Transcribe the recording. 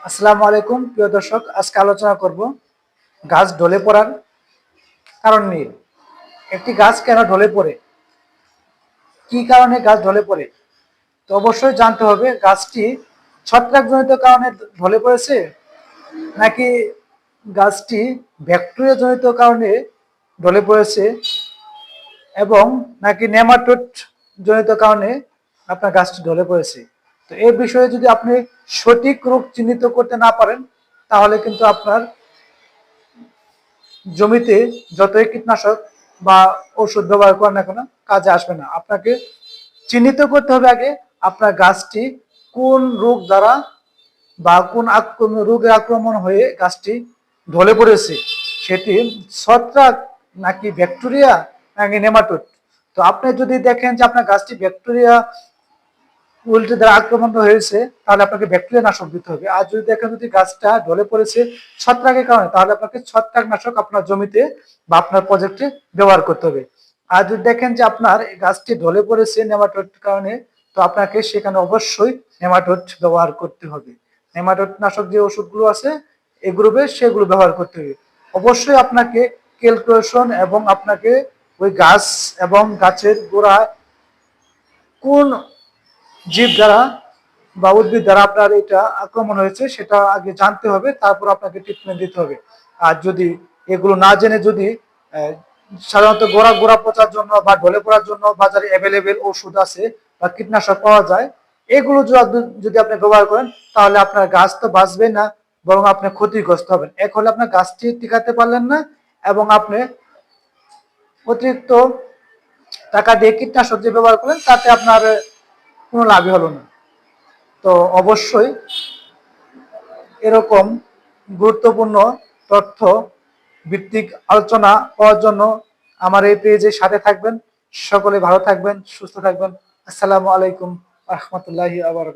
আসসালামু আলাইকুম প্রিয় দর্শক, আজকে আলোচনা করব গাছ ঢলে পড়ার কারণ নিয়ে। একটি গাছ কেন ঢলে পড়ে, কি কারণে গাছ ঢলে পড়ে? তো অবশ্যই জানতে হবে গাছটি ছত্রাকজনিত কারণে ঢলে পড়েছে, নাকি গাছটি ব্যাকটেরিয়া জনিত কারণে ঢলে পড়েছে, এবং নাকি নেমাটোড জনিত কারণে আপনার গাছটি ঢলে পড়েছে। তো এই বিষয়ে যদি আপনি সঠিক রোগ চিহ্নিত করতে না পারেন, তাহলে কিন্তু আপনার জমিতে যতই কীটনাশক বা ওষুধ ব্যবহার করেন না কেন কাজে আসবে না। আপনাকে চিহ্নিত করতে হবে আগে আপনার গাছটি কোন রোগ দ্বারা বা কোন রোগে আক্রমণ হয়ে গাছটি ঢলে পড়েছে, সেটি ছত্রাক নাকি ব্যাকটেরিয়া নাকি নেমাটোড। তো আপনি যদি দেখেন যে আপনার গাছটি ব্যাকটেরিয়া উল্টে দ্বারা আক্রমণ হয়েছে, তাহলে আপনাকে ব্যাকটেরিয়া নাশক দিতে হবে। আর যদি দেখেন যদি গাছটা ঢলে পড়েছে ছত্রাকের কারণে, তাহলে আপনাকে ছত্রাক নাশক আপনার জমিতে বা আপনার প্রজেক্টে ব্যবহার করতে হবে। আর যদি দেখেন যে আপনার গাছটি ঢলে পড়েছে নেমাটোড কারণে, তো আপনাকে সেখানে অবশ্যই নেমাটোড ব্যবহার করতে হবে। নেমাটোড নাশক যে ওষুধগুলো আছে এই গ্রুপে, সেগুলো ব্যবহার করতে হবে। অবশ্যই আপনাকে ক্যালকুলেশন এবং আপনাকে ওই গাছ এবং গাছের গোড়ায় কোন জীব দ্বারা বা উদ্ভিদ দ্বারা আপনার এটা আক্রমণ হয়েছে সেটা আগে জানতে হবে, তারপর আপনাকে ট্রিটমেন্ট দিতে হবে। আর যদি এগুলো না জেনে যদি সাধারণত গোড়া গোড়া পচার জন্য বা ঢলে পড়ার জন্য বাজারে অ্যাভেলেবেল ওষুধ আছে বা কীটনাশক পাওয়া যায়, এগুলো যদি আপনি ব্যবহার করেন, তাহলে আপনার গাছ তো বাঁচবে না, বরং আপনি ক্ষতিগ্রস্ত হবেন। এক হলে আপনার গাছটি টিকাতে পারলেন না, এবং আপনি অতিরিক্ত টাকা দিয়ে কীটনাশক যে ব্যবহার করেন তাতে আপনার কোনো লাভই হলো না। তো অবশ্যই এরকম গুরুত্বপূর্ণ তথ্য ভিত্তিক আলোচনা পাওয়ার জন্য আমার এই পেজের সাথে থাকবেন। সকলে ভালো থাকবেন, সুস্থ থাকবেন। আসসালামু আলাইকুম রহমতুল্লাহি আবার।